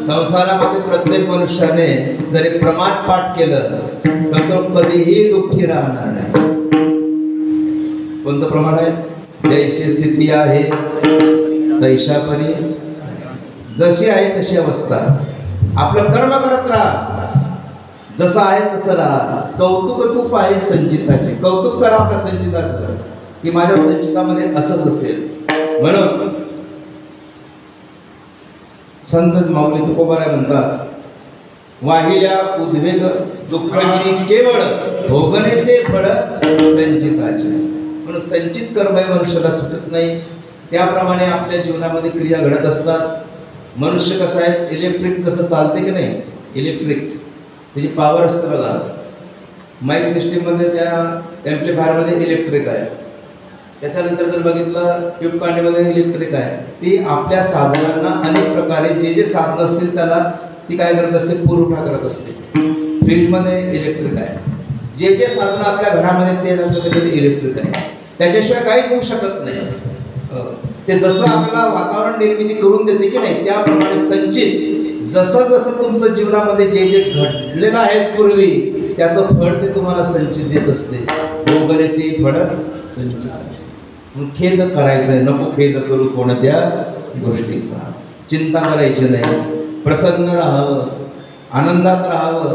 संसारामध्ये प्रत्येक मनुष्याने जरी प्रमाण पाठ केलं तर तो कधीही दुःखी राहणार नाही. कोणतं प्रमाण आहे? जैशी स्थिती आहे तैशा परी, जशी आहे तशी अवस्था. आपलं कर्म करत राहा, जसं आहे तसं राहा. कौतुक तूप आहे संचिताचे. कौतुक करा आपल्या संचिताचं की माझ्या संचितामध्ये असंच असेल. म्हणून संत माऊली तुकोबाराय म्हणतात, वाहिल्या उद्वेग दुःखाची केवळ भोगणे ते फळ संचिताचे. म्हणून संचित कर्म हे मनुष्याला सुटत नाही. त्याप्रमाणे आपल्या जीवनामध्ये क्रिया घडत असतात. मनुष्य कसं आहे, इलेक्ट्रिक जसं चालते की नाही, इलेक्ट्रिक त्याची पॉवर असते बघा. माईक सिस्टीममध्ये त्या एम्प्लिफायरमध्ये इलेक्ट्रिक आहे. त्याच्यानंतर जर बघितलं ट्यूब कांडीमध्ये इलेक्ट्रिक आहे. ती आपल्या साधनांना अनेक प्रकारे जे जे साधनं असतील त्याला ती काय करत असते, पुरवठा करत असते. फ्रीजमध्ये इलेक्ट्रिक आहे. जे जे साधनं आपल्या घरामध्ये ते इलेक्ट्रिक आहे. त्याच्याशिवाय काहीच होऊ शकत नाही. ते जसं आपल्याला वातावरण निर्मिती करून देते की नाही, त्याप्रमाणे संचित जसं जसं तुमचं जीवनामध्ये जे जे घडलेलं आहे पूर्वी त्याचं फळ ते तुम्हाला संचित देत असते. भोगणे ते फळ संचित. खेद करायचंय, नको खेद करू कोणत्या गोष्टीचा. चिंता करायची नाही, प्रसन्न राहावं, आनंदात राहावं.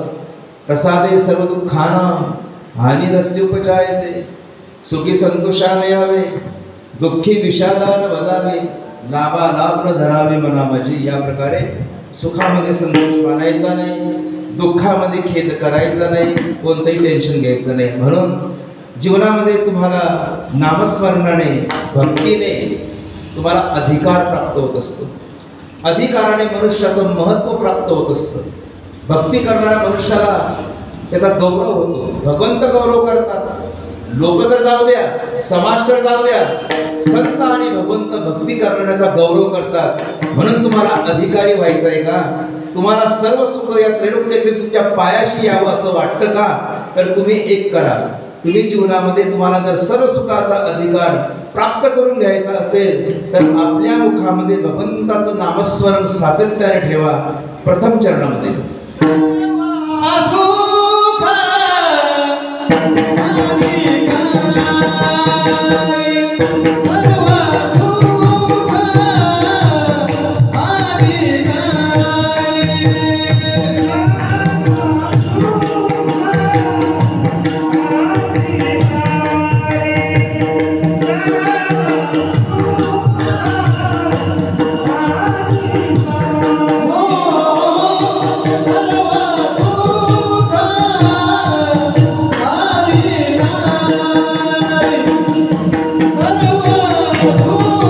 प्रसादे सर्व दुःखाना हानी रस्योपजायते. सुखी संतोषाने यावे, दुःखी विषादान वजावे. लाभा लाभ न धरावे मना माझी. या प्रकारे सुखामध्ये संतोष मानायचा नाही, दुःखामध्ये खेद करायचा नाही, कोणतंही टेन्शन घ्यायचं नाही. म्हणून जीवनामध्ये तुम्हाला नामस्मरणाने भक्तीने तुम्हाला अधिकार प्राप्त होत असतो. अधिकाराने मनुष्याचं महत्त्व प्राप्त होत असतं. भक्ती करणाऱ्या मनुष्याला त्याचा गौरव होतो. भगवंत गौरव करतात. लोक तर जाऊ द्या, समाज तर जाऊ द्या, संत आणि भगवंत भक्ती करण्याचा गौरव करतात. म्हणून तुम्हाला अधिकारी व्हायचं आहे का? तुम्हाला सर्व सुख या त्रिलोक्यातील तुमच्या पायाशी यावं असं वाटतं का? तर तुम्ही एक करा. तुम्ही जीवनामध्ये तुम्हाला जर सर्व सुखाचा अधिकार प्राप्त करून घ्यायचा असेल तर आपल्या मुखामध्ये भगवंताचं नामस्मरण सातत्याने ठेवा. प्रथम चरणामध्ये Oh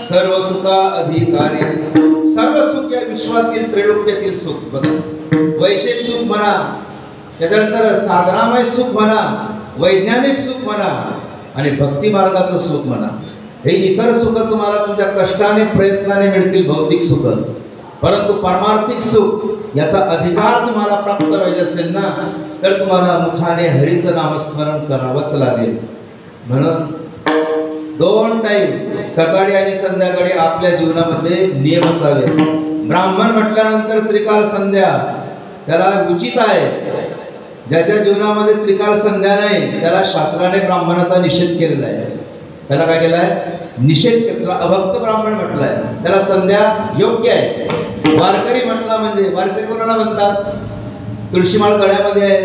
सर्व सुखा अधिकारी, सर्व सुख या विश्वातील त्रैलोक्यातील सुख बघा. वैश्विक सुख म्हणा, त्याच्यानंतर साधनामय सुख म्हणा, वैज्ञानिक सुख म्हणा आणि भक्ती मार्गाचं सुख म्हणा. हे इतर सुख तुम्हाला तुमच्या कष्टाने प्रयत्नाने मिळतील, भौतिक सुख. परंतु परमार्थिक सुख याचा अधिकार तुम्हाला प्राप्त व्हायचे असेल ना, तर तुम्हाला मुखाने हरीचं नामस्मरण करावंच लागेल. म्हणून 2 टाइम सकाळी आणि संध्याकाळी आपल्या जीवनामध्ये नियम असावे. ब्राह्मण म्हटल्यानंतर त्रिकाल संध्या त्याला उचित आहे. ज्याच्या जीवनामध्ये त्रिकाल संध्या नाही त्याला शास्त्राने ब्राह्मणाचा निषेध केलेला आहे. त्याला काय केलाय? निषेध केला. अभक्त ब्राह्मण म्हटलाय, त्याला संध्या योग्य आहे. वारकरी म्हटला म्हणजे वारकरी कोणाला म्हणतात? तुळशीमाळ गळ्यामध्ये आहे,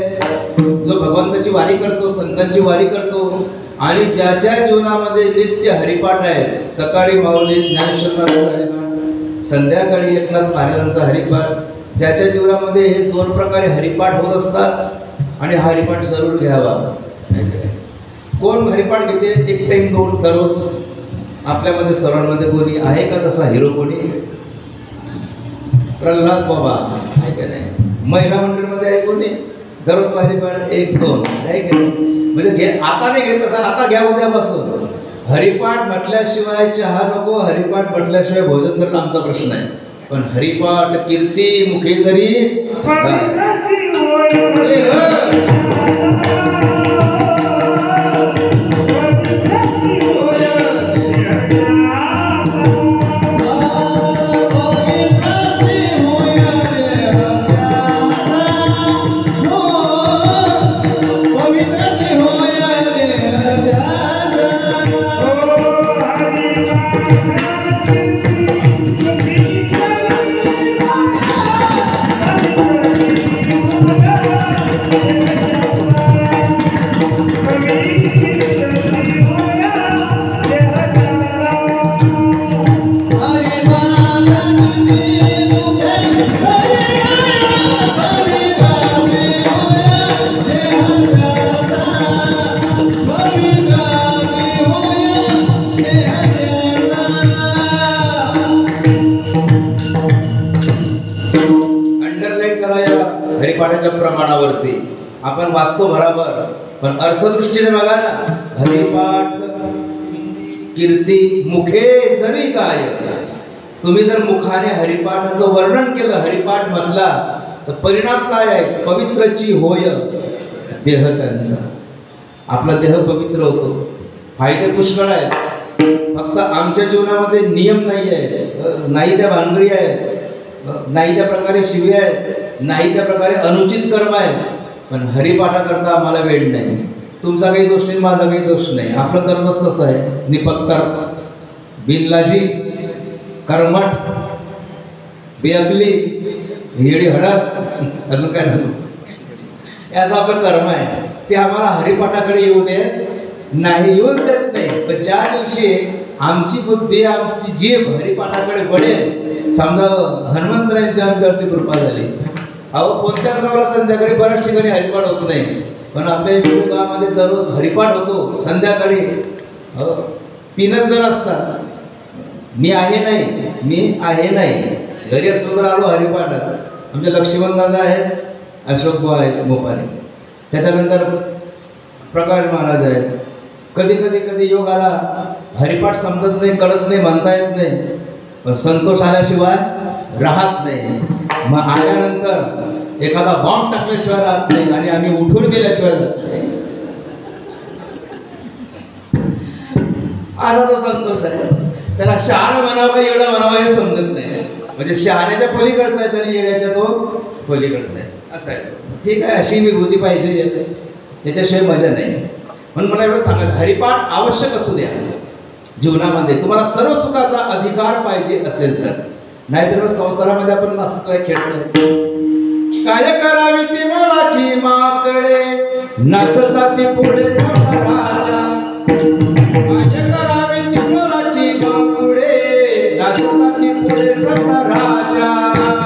जो भगवंताची वारी करतो, संतांची वारी करतो आणि ज्याच्या जीवनामध्ये नित्य हरिपाठ आहे. सकाळी माऊली ज्ञानेश्वरांचा हरिपाठ, संध्याकाळी एकनाथ महाराजांचा हरिपाठ. ज्याच्या जीवनामध्ये हे 2 प्रकारे हरिपाठ होत असतात आणि हा हरिपाठ जरूर घ्यावा. कोण हरिपाठ घेते? 1 टाइम 2 दररोज. आपल्यामध्ये सर्वांमध्ये कोणी आहे का तसा हिरो? कोणी? प्रल्हाद बाबा आहे का नाही? महिला मंडळमध्ये आहे कोणी? दररोज हरिपाठ 1-2 आहे की नाही? म्हणजे घे, आता नाही घेत तसं, आता घ्या उद्यापासून. हरिपाठ म्हटल्याशिवाय चहा नको, हरिपाठ म्हटल्याशिवाय भोजन करणं आमचा प्रश्न आहे. पण हरिपाठ कीर्ती मुखे जरी हरिपाठाच्या प्रमाणावरती आपण वाचतो बरोबर, पण अर्थदृष्टीने बघा ना. हरिपाठ कीर्ती मुखे जरी काय. तुम्ही जर मुखाने हरिपाठाचं वर्णन केलं, हरिपाठ म्हटला, तर परिणाम काय आहे? पवित्रची होय देह त्यांचा. आपला देह पवित्र होतो. फायदे पुष्कळ आहेत. फक्त आमच्या जीवनामध्ये नियम नाही आहे, नाही त्या भानगडी आहेत, नाही त्या प्रकारे शिवी आहेत, नाही त्या प्रकारे अनुचित कर्म आहे. पण हरिपाठाकरता आम्हाला वेळ नाही. तुमचा काही दोष नाही, माझा काही दोष नाही. आपलं कर्मच तसं आहे. निपत्तर, बिनलाजी, कर्मठ, बेअकली, येडी हडत, अजून काय सांगू, याचं आपलं कर्म आहे. ते आम्हाला हरिपाठाकडे येऊ देत नाही, येऊच देत नाही. पण ज्या दिवशी आमची बुद्धी, आमची जीभ हरिपाठाकडे वळेल, समजा हनुमंतरायांची आमच्यावरती कृपा झाली. अहो, कोणत्याच गावाला संध्याकाळी बऱ्याच ठिकाणी हरिपाठ होत नाही, पण आपल्या गावामध्ये दररोज हरिपाठ होतो संध्याकाळी. 3च जण असतात. मी आहे नाही, मी आहे नाही. घरी असलो तर आलो हरिपाठात. आमचे लक्ष्मण दादा आहेत, अशोक भाऊ आहेत मोपारे, त्याच्यानंतर प्रकाश महाराज आहेत. कधी योग आला, हरिपाठ समजत नाही, कळत नाही, म्हणता येत नाही, पण संतोष आल्याशिवाय राहत नाही. मग आल्यानंतर एखादा बॉम्ब टाकल्याशिवाय राहत नाही आणि आम्ही उठून गेल्याशिवाय जात नाही. असा तो संतोष आहे. त्याला शहाणा म्हणावा, येडा म्हणावा हे समजत नाही. म्हणजे शहाण्याच्या पलीकडचा आहे तरी येड्याच्या तो पलीकडचा आहे, असं आहे. ठीक आहे, अशी विभूती पाहिजे, त्याच्याशिवाय मजा नाही. म्हणून मला एवढं सांगायचं, हरिपाठ आवश्यक असू द्या जीवनामध्ये. तुम्हाला सर्व सुखाचा अधिकार पाहिजे असेल तर. नाहीतर संसारामध्ये आपण नसतोय, खेळतोय. काय करावी ती मोलाची माकडे नाचता ती पुढे राजा काय करावी ती मोलाची माकडे नाचता ती पुढे राजा